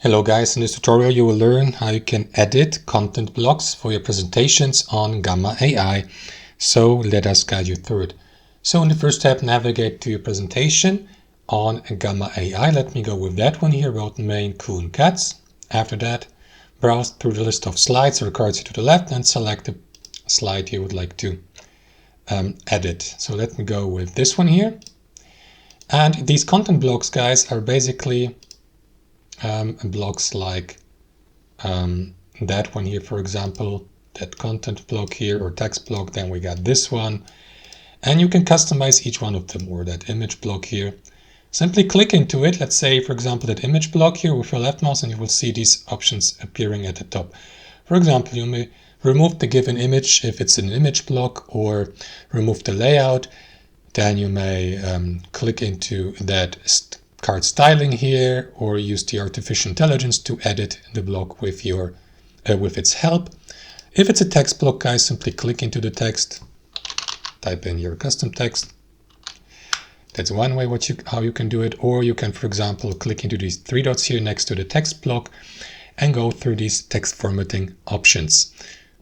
Hello guys, in this tutorial you will learn how you can edit content blocks for your presentations on Gamma AI. So let us guide you through it. So in the first step, navigate to your presentation on Gamma AI. Let me go with that one here about main cool cats. After that, browse through the list of slides or cards to the left and select the slide you would like to edit. So let me go with this one here. And these content blocks, guys, are basically blocks like that one here, for example, that content block here, or text block. Then we got this one, and you can customize each one of them, or that image block here. Simply click into it. Let's say, for example, that image block here with your left mouse, and you will see these options appearing at the top. For example, you may remove the given image if it's an image block, or remove the layout. Then you may click into that card styling here, or use the artificial intelligence to edit the block with your with its help. If it's a text block, guys, simply click into the text, type in your custom text. That's one way how you can do it. Or you can, for example, click into these three dots here next to the text block and go through these text formatting options.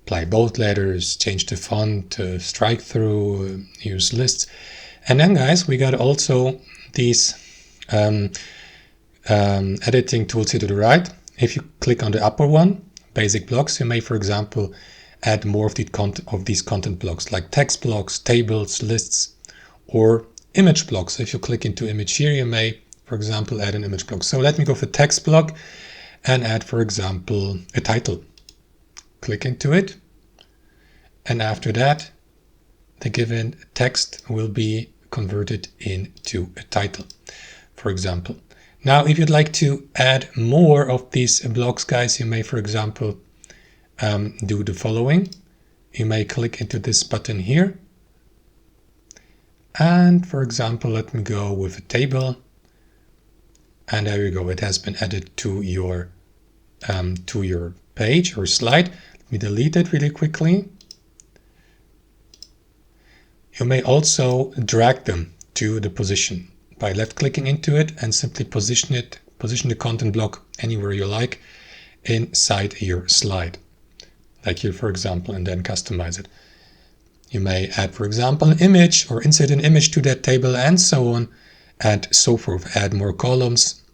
Apply bold letters, change the font, strike through, use lists. And then, guys, we got also these editing tools here to the right. If you click on the upper one, basic blocks, you may, for example, add more of these content blocks like text blocks, tables, lists, or image blocks. If you click into image here, you may, for example, add an image block. So let me go for text block and add, for example, a title. Click into it, and after that, the given text will be converted into a title, for example. Now, if you'd like to add more of these blocks, guys, you may, for example, do the following. You may click into this button here. And for example, let me go with a table. And there you go. It has been added to your page or slide. Let me delete it really quickly. You may also drag them to the position by left clicking into it and simply position the content block anywhere you like inside your slide, like here, for example, and then customize it. You may add, for example, an image or insert an image to that table and so on and so forth. Add more columns.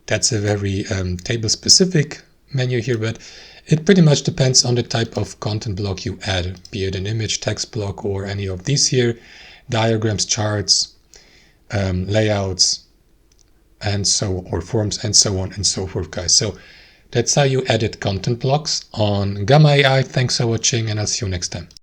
That's a very table specific menu here, but it pretty much depends on the type of content block you add, be it an image, text block, or any of these here, diagrams, charts, layouts, and so, or forms, and so on and so forth, guys. So that's how you edit content blocks on Gamma AI. Thanks for watching, and I'll see you next time.